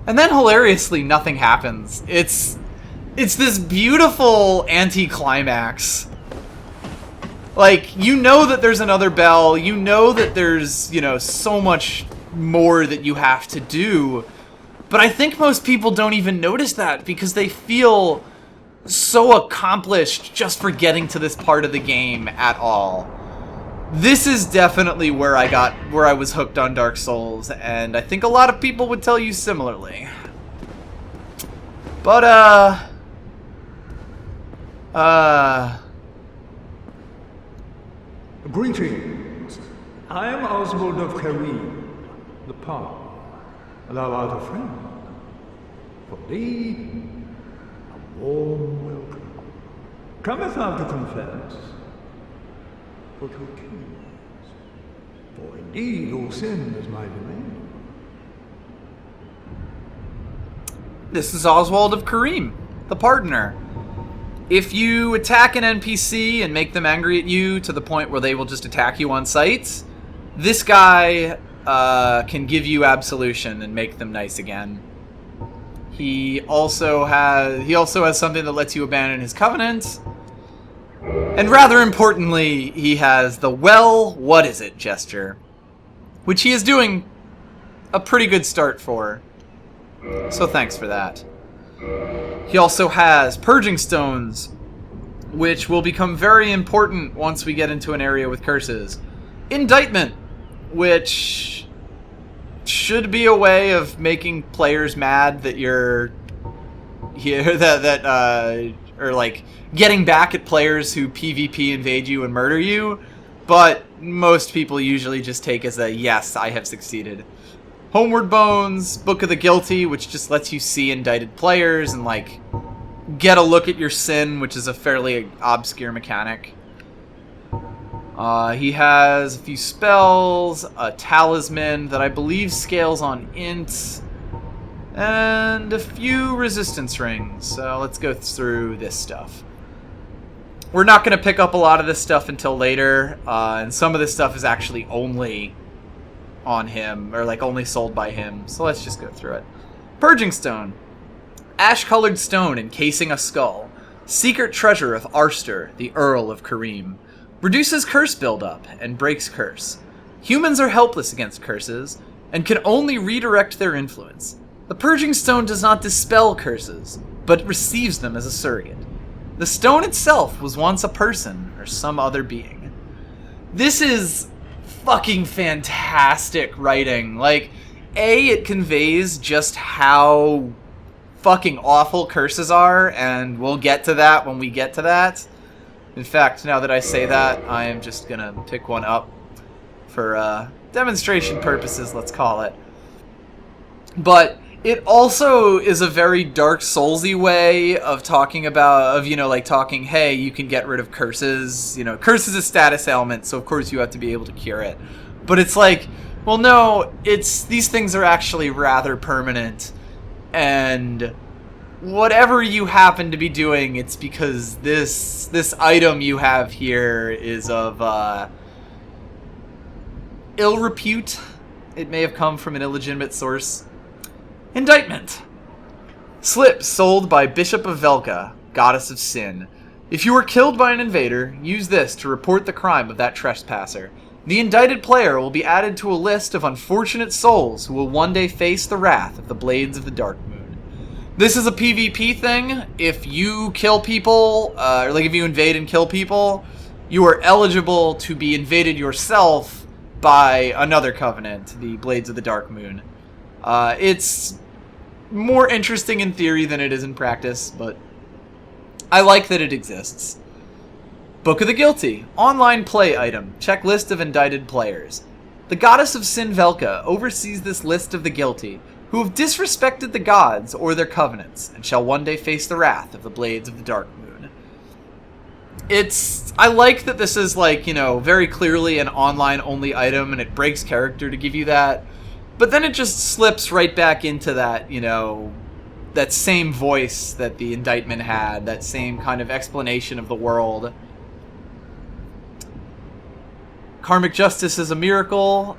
And then hilariously, nothing happens. It's this beautiful anticlimax. Like, you know that there's another bell, you know that there's, so much more that you have to do, but I think most people don't even notice that because they feel so accomplished just for getting to this part of the game at all. This is definitely where I was hooked on Dark Souls, and I think a lot of people would tell you similarly. But, Greetings. I am Oswald of Carim, the Palm. Thou art a friend. For thee, a warm welcome. Cometh thou to confess? For to accuse. For indeed all sin is my domain. this is Oswald of Carim, the partner. If you attack an NPC and make them angry at you to the point where they will just attack you on sight, this guy can give you absolution and make them nice again. He also has something that lets you abandon his covenant. And rather importantly, he has the well, what is it gesture, which he is doing a pretty good start for. So thanks for that. He also has purging stones, which will become very important once we get into an area with curses. Indictment, which should be a way of making players mad that you're here, or like getting back at players who PvP invade you and murder you, but most people usually just take as a yes, I have succeeded. Homeward Bones, Book of the Guilty, which just lets you see indicted players and like get a look at your sin, which is a fairly obscure mechanic. He has a few spells, a talisman that I believe scales on int, and a few resistance rings. So let's go through this stuff. We're not going to pick up a lot of this stuff until later, and some of this stuff is actually only on him, or like only sold by him, so let's just go through it. Purging Stone. Ash-colored stone encasing a skull. Secret treasure of Arster, the Earl of Carim. Reduces curse buildup and breaks curse. Humans are helpless against curses, and can only redirect their influence. The Purging Stone does not dispel curses, but receives them as a surrogate. The stone itself was once a person, or some other being. This is fucking fantastic writing. Like, it conveys just how fucking awful curses are, and we'll get to that when we get to that. In fact, now that I say that, I am just gonna pick one up for demonstration purposes, let's call it. But it also is a very Dark Soulsy way of talking about, like talking, hey, you can get rid of curses. Curse is a status ailment, so of course you have to be able to cure it. But it's like, well, no, these things are actually rather permanent. And whatever you happen to be doing, it's because this item you have here is of ill repute. It may have come from an illegitimate source. Indictment. Slip sold by Bishop of Velka, goddess of sin. If you were killed by an invader, use this to report the crime of that trespasser. The indicted player will be added to a list of unfortunate souls who will one day face the wrath of the Blades of the Dark Moon. This is a PvP thing. If you kill people, or like if you invade and kill people, you are eligible to be invaded yourself by another covenant, the Blades of the Dark Moon. It's more interesting in theory than it is in practice, but I like that it exists. Book of the Guilty. Online play item. Check list of indicted players. The goddess of Sin Velka oversees this list of the guilty, who have disrespected the gods or their covenants, and shall one day face the wrath of the Blades of the Dark Moon. I like that this is like, very clearly an online-only item, and it breaks character to give you that. But then it just slips right back into that, that same voice that the indictment had, that same kind of explanation of the world. Karmic justice is a miracle.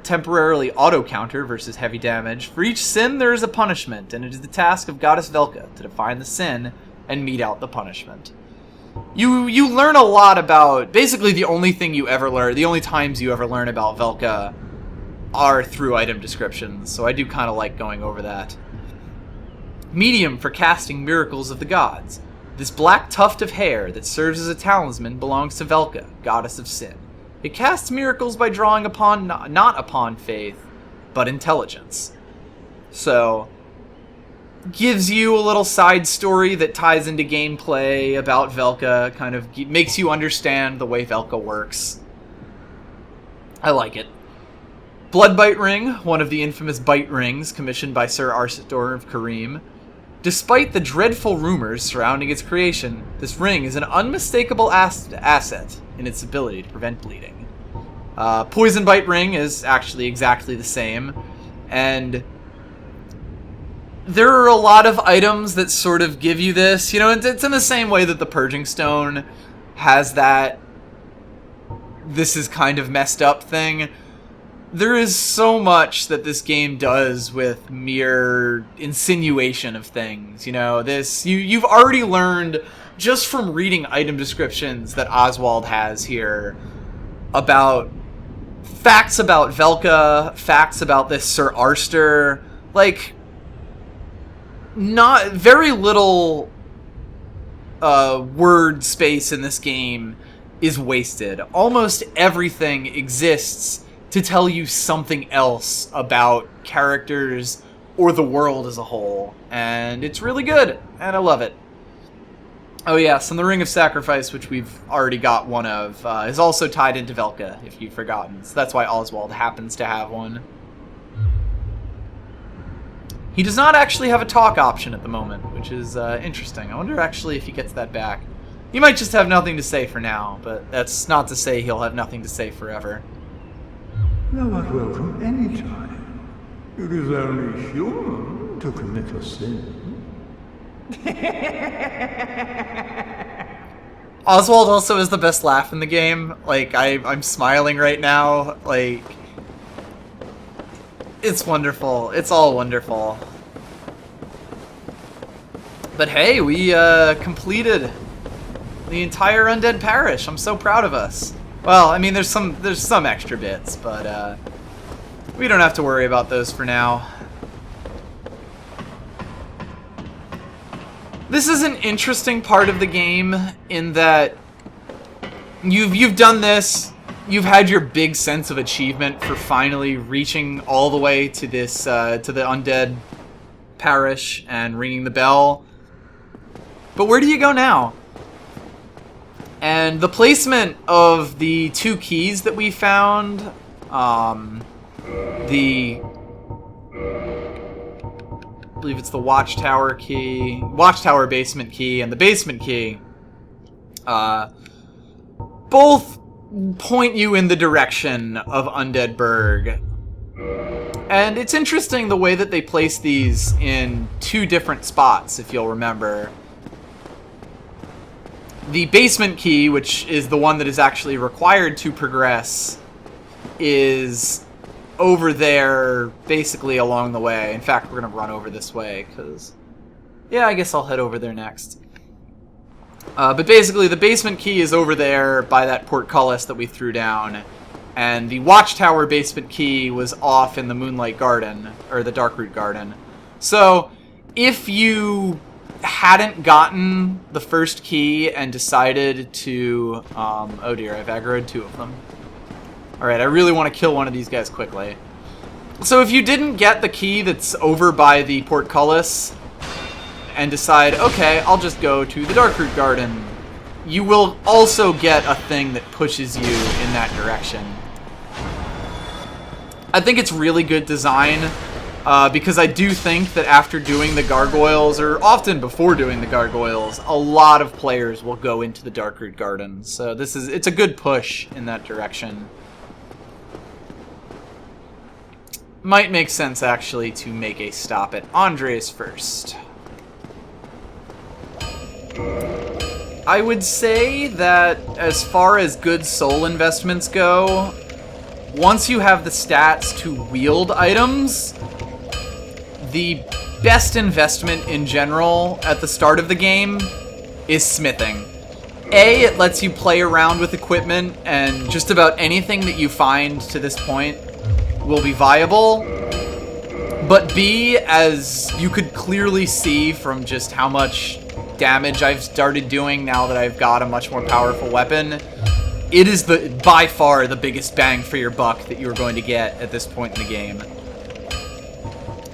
temporarily auto-counter versus heavy damage. For each sin, there is a punishment, and it is the task of Goddess Velka to define the sin and mete out the punishment. You learn a lot about... Basically, the only thing you ever learn, the only times you ever learn about Velka are through item descriptions, so I do kind of like going over that. Medium for casting miracles of the gods. This black tuft of hair that serves as a talisman belongs to Velka, goddess of sin. It casts miracles by drawing upon, not upon faith, but intelligence. So, gives you a little side story that ties into gameplay about Velka, kind of makes you understand the way Velka works. I like it. Bloodbite Ring, one of the infamous bite rings commissioned by Sir Arsator of Carim. Despite the dreadful rumors surrounding its creation, this ring is an unmistakable asset in its ability to prevent bleeding. Poison Bite Ring is actually exactly the same, and there are a lot of items that sort of give you this. You know, it's in the same way that the Purging Stone has that this is kind of messed up thing. There is so much that this game does with mere insinuation of things. You know, you've already learned just from reading item descriptions that Oswald has here about facts about Velka, facts about this Sir Arster. Like, not very little word space in this game is wasted. Almost everything exists to tell you something else about characters or the world as a whole. And it's really good, and I love it. Oh yes, and the Ring of Sacrifice, which we've already got one of, is also tied into Velka, if you've forgotten. So that's why Oswald happens to have one. He does not actually have a talk option at the moment, which is interesting. I wonder actually if he gets that back. He might just have nothing to say for now, but that's not to say he'll have nothing to say forever. Thou art welcome any time. It is only human to commit a sin. Oswald also has the best laugh in the game. Like, I'm smiling right now. Like, it's wonderful. It's all wonderful. But hey, we completed the entire Undead Parish. I'm so proud of us. Well, I mean, there's some extra bits, but we don't have to worry about those for now. This is an interesting part of the game in that you've done this, you've had your big sense of achievement for finally reaching all the way to this to the Undead Parish and ringing the bell. But where do you go now? And the placement of the two keys that we found, I believe it's the Watchtower key, Watchtower basement key, and the basement key, both point you in the direction of Undead Burg. And it's interesting the way that they place these in two different spots, if you'll remember. The basement key, which is the one that is actually required to progress, is over there, basically along the way. In fact, we're going to run over this way, because... yeah, I guess I'll head over there next. But basically, the basement key is over there by that portcullis that we threw down. And the Watchtower basement key was off in the Moonlight Garden, or the Darkroot Garden. So, if you hadn't gotten the first key and decided to... oh dear, I've aggroed two of them. Alright, I really want to kill one of these guys quickly. So if you didn't get the key that's over by the portcullis and decide, okay, I'll just go to the Darkroot Garden, you will also get a thing that pushes you in that direction. I think it's really good design, because I do think that after doing the gargoyles, or often before doing the gargoyles, a lot of players will go into the Darkroot Garden. So it's a good push in that direction. Might make sense, actually, to make a stop at Andre's first. I would say that as far as good soul investments go, once you have the stats to wield items, the best investment in general at the start of the game is smithing. A, it lets you play around with equipment, and just about anything that you find to this point will be viable. But B, as you could clearly see from just how much damage I've started doing now that I've got a much more powerful weapon, it is by far the biggest bang for your buck that you're going to get at this point in the game.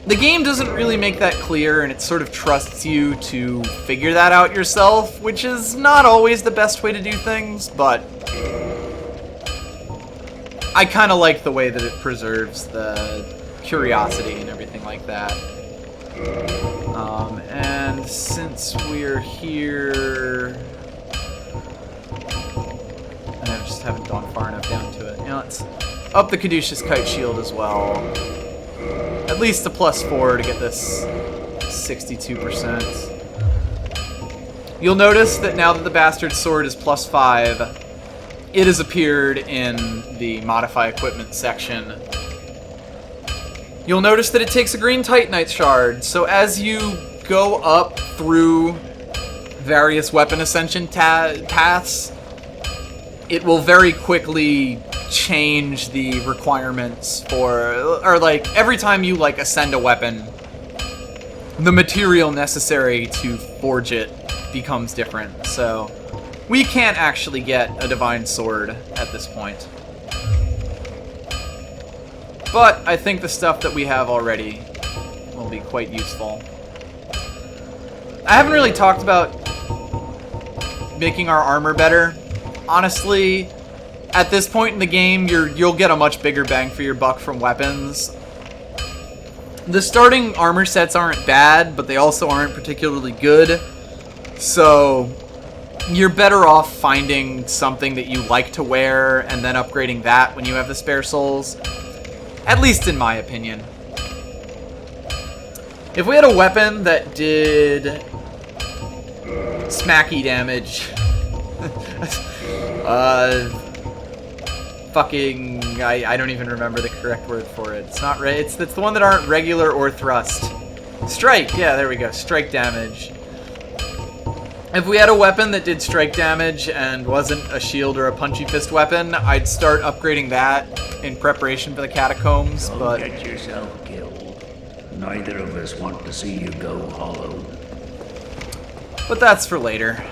The game doesn't really make that clear, and it sort of trusts you to figure that out yourself, which is not always the best way to do things, but I kind of like the way that it preserves the curiosity and everything like that. And since we're here, and I just haven't gone far enough down to it. Let's up the Caduceus Kite Shield as well. At least a +4 to get this 62%. You'll notice that now that the Bastard Sword is +5, it has appeared in the Modify Equipment section. You'll notice that it takes a green Titanite shard, so as you go up through various weapon ascension paths, it will very quickly change the requirements for, or like, every time you like ascend a weapon, the material necessary to forge it becomes different. So we can't actually get a Divine Sword at this point. But I think the stuff that we have already will be quite useful. I haven't really talked about making our armor better. Honestly, at this point in the game, you'll get a much bigger bang for your buck from weapons. The starting armor sets aren't bad, but they also aren't particularly good. So you're better off finding something that you like to wear and then upgrading that when you have the spare souls. At least in my opinion. If we had a weapon that did smacky damage, I don't even remember the correct word for it. It's not it's the one that aren't regular or thrust. Strike, yeah, there we go. Strike damage. If we had a weapon that did strike damage and wasn't a shield or a punchy fist weapon, I'd start upgrading that in preparation for the catacombs, Don't get yourself killed. Neither of us want to see you go hollow. But that's for later.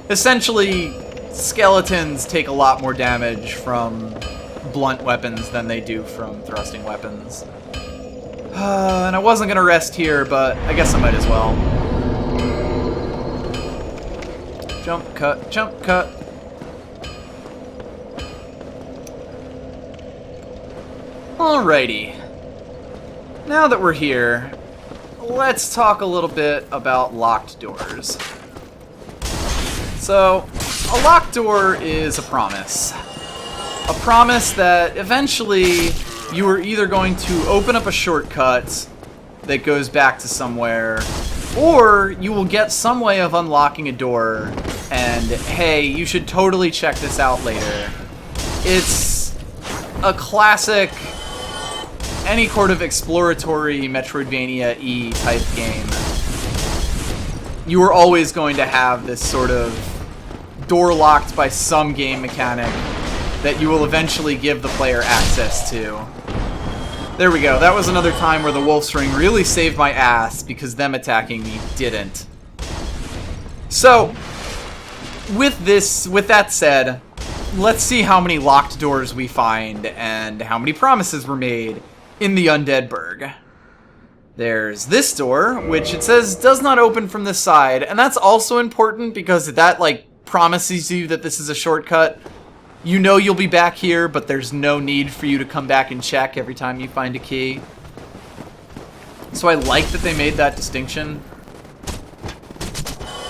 Essentially, skeletons take a lot more damage from blunt weapons than they do from thrusting weapons. And I wasn't gonna rest here, but I guess I might as well. Jump cut, jump cut. Alrighty. Now that we're here, let's talk a little bit about locked doors. So, a locked door is a promise. A promise that eventually you are either going to open up a shortcut that goes back to somewhere, or you will get some way of unlocking a door, and hey, you should totally check this out later. It's a classic, any sort of exploratory Metroidvania-y type game. You are always going to have this sort of door locked by some game mechanic that you will eventually give the player access to. There we go. That was another time where the Wolf's Ring really saved my ass because them attacking me didn't. So, with that said, let's see how many locked doors we find and how many promises were made in the Undead Burg. There's this door, which it says does not open from this side, and that's also important because that, like, promises you that this is a shortcut. You know you'll be back here, but there's no need for you to come back and check every time you find a key. So I like that they made that distinction.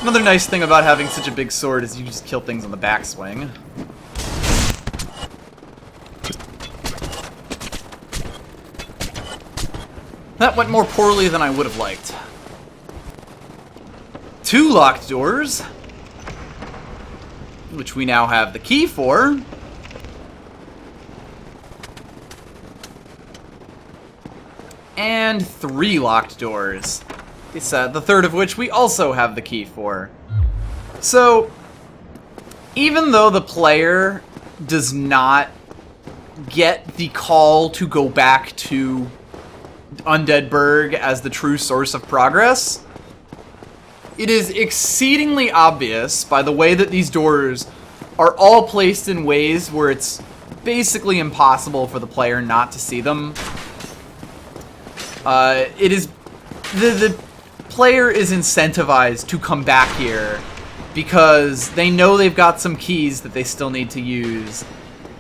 Another nice thing about having such a big sword is you just kill things on the backswing. That went more poorly than I would have liked. 2 locked doors, which we now have the key for. and 3 locked doors. It's, the third of which we also have the key for. So, even though the player does not get the call to go back to Undeadburg as the true source of progress, it is exceedingly obvious by the way that these doors are all placed in ways where it's basically impossible for the player not to see them. It is the player is incentivized to come back here because they know they've got some keys that they still need to use,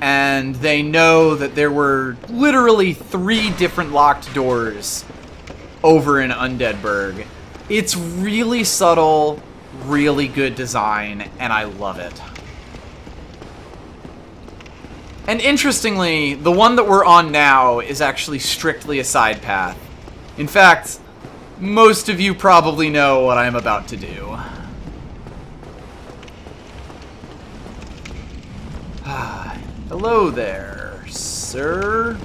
and they know that there were literally 3 different locked doors over in Undeadburg. It's really subtle, really good design, and I love it. And interestingly, the one that we're on now is actually strictly a side path. In fact, most of you probably know what I'm about to do. Hello there, sir.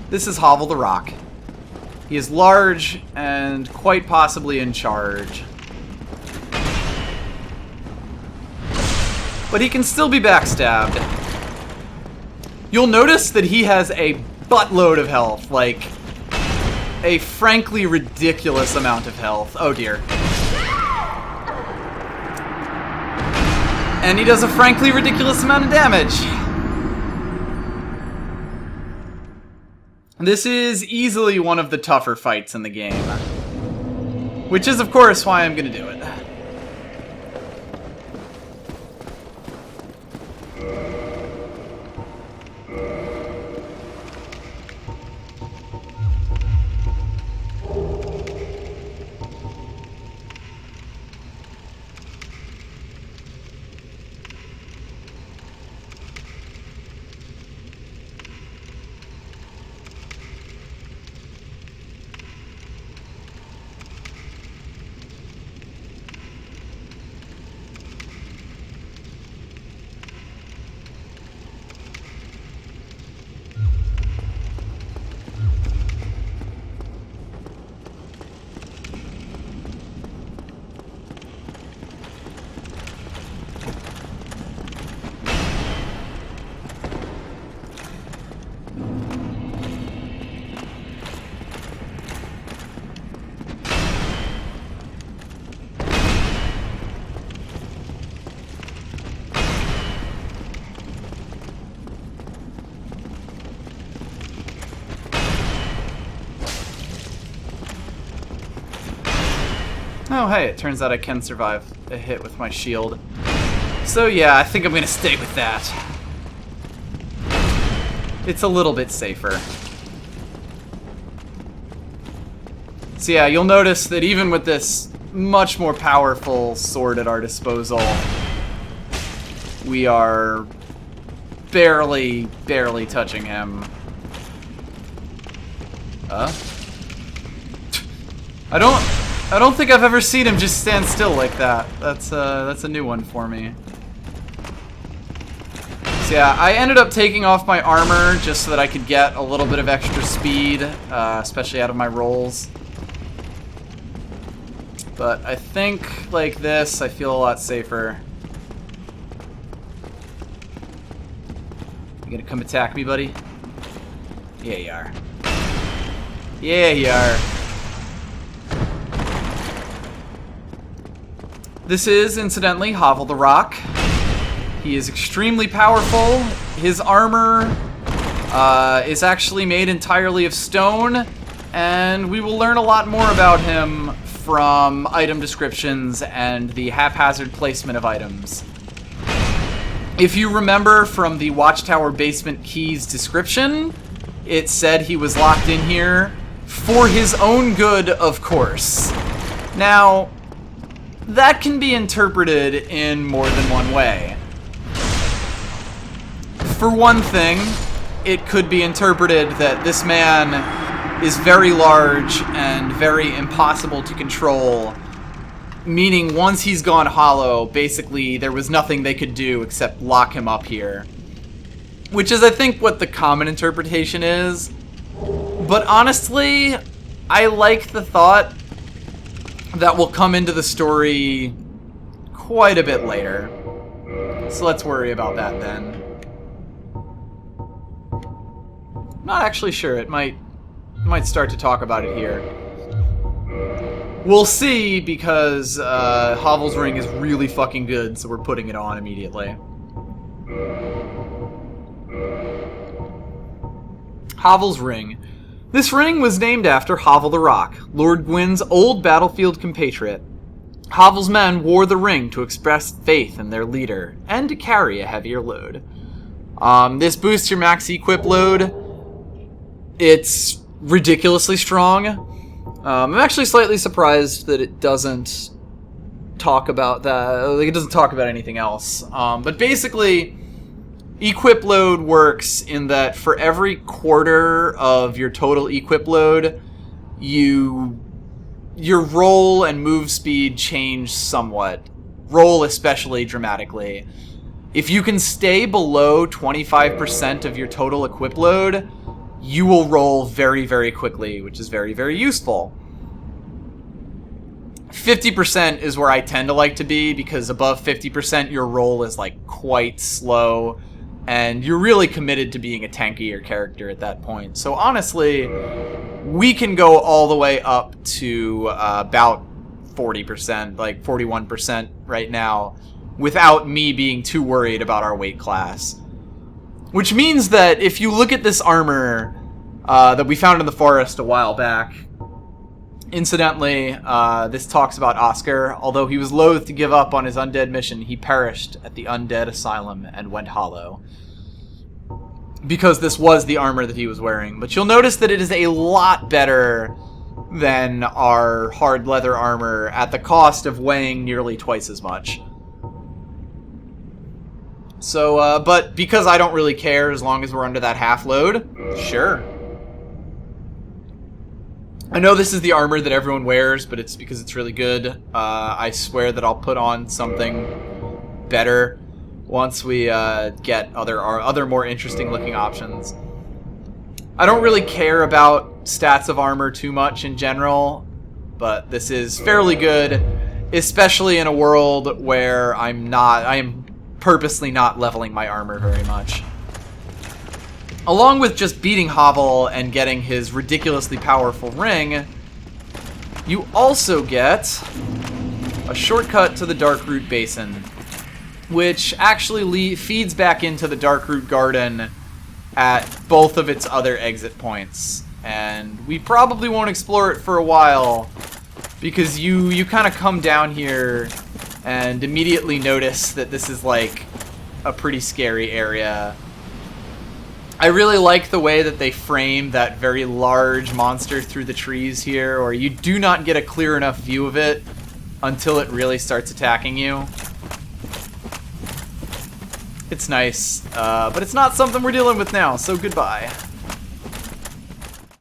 This is Havel the Rock. He is large and quite possibly in charge. But he can still be backstabbed. You'll notice that he has a buttload of health, like a frankly ridiculous amount of health. Oh dear. And he does a frankly ridiculous amount of damage. This is easily one of the tougher fights in the game, which is of course why I'm gonna do it. Oh, hey, it turns out I can survive a hit with my shield. So yeah, I think I'm gonna stay with that. It's a little bit safer. So yeah, you'll notice that even with this much more powerful sword at our disposal, we are barely touching him. I don't think I've ever seen him just stand still like that. That's a new one for me. So yeah, I ended up taking off my armor just so that I could get a little bit of extra speed, especially out of my rolls. But I think, like this, I feel a lot safer. You gonna come attack me, buddy? Yeah, you are. Yeah, you are. This is, incidentally, Havel the Rock. He is extremely powerful. His armor is actually made entirely of stone, and we will learn a lot more about him from item descriptions and the haphazard placement of items. If you remember from the Watchtower Basement Keys description, it said he was locked in here for his own good, of course. Now, that can be interpreted in more than one way. For one thing, it could be interpreted that this man is very large and very impossible to control, meaning once he's gone hollow, basically there was nothing they could do except lock him up here. Which is, I think, what the common interpretation is. But honestly, I like the thought that will come into the story quite a bit later. So let's worry about that then. Not actually sure. It might start to talk about it here. We'll see, because Havel's ring is really fucking good, so we're putting it on immediately. Havel's ring. This ring was named after Havel the Rock, Lord Gwyn's old battlefield compatriot. Havel's men wore the ring to express faith in their leader, and to carry a heavier load. This boosts your max equip load. It's ridiculously strong. I'm actually slightly surprised that it doesn't talk about that. Like, it doesn't talk about anything else. But basically, equip load works in that for every quarter of your total equip load, your roll and move speed change somewhat. Roll especially dramatically. If you can stay below 25% of your total equip load, you will roll very, very quickly, which is very, very useful. 50% is where I tend to like to be, because above 50% your roll is like quite slow, and you're really committed to being a tankier character at that point. So honestly, we can go all the way up to about 40%, like 41% right now, without me being too worried about our weight class. Which means that if you look at this armor that we found in the forest a while back, incidentally, this talks about Oscar. Although he was loath to give up on his undead mission, he perished at the undead asylum and went hollow. Because this was the armor that he was wearing. But you'll notice that it is a lot better than our hard leather armor at the cost of weighing nearly twice as much. So, but because I don't really care as long as we're under that half load, sure. I know this is the armor that everyone wears, but it's because it's really good. I swear that I'll put on something better once we get other more interesting looking options. I don't really care about stats of armor too much in general, but this is fairly good, especially in a world where I am purposely not leveling my armor very much. Along with just beating Havel and getting his ridiculously powerful ring, you also get a shortcut to the Darkroot Basin, which actually feeds back into the Darkroot Garden at both of its other exit points. And we probably won't explore it for a while, because you kind of come down here and immediately notice that this is like a pretty scary area. I really like the way that they frame that very large monster through the trees here, or you do not get a clear enough view of it until it really starts attacking you. It's nice, but it's not something we're dealing with now, so goodbye.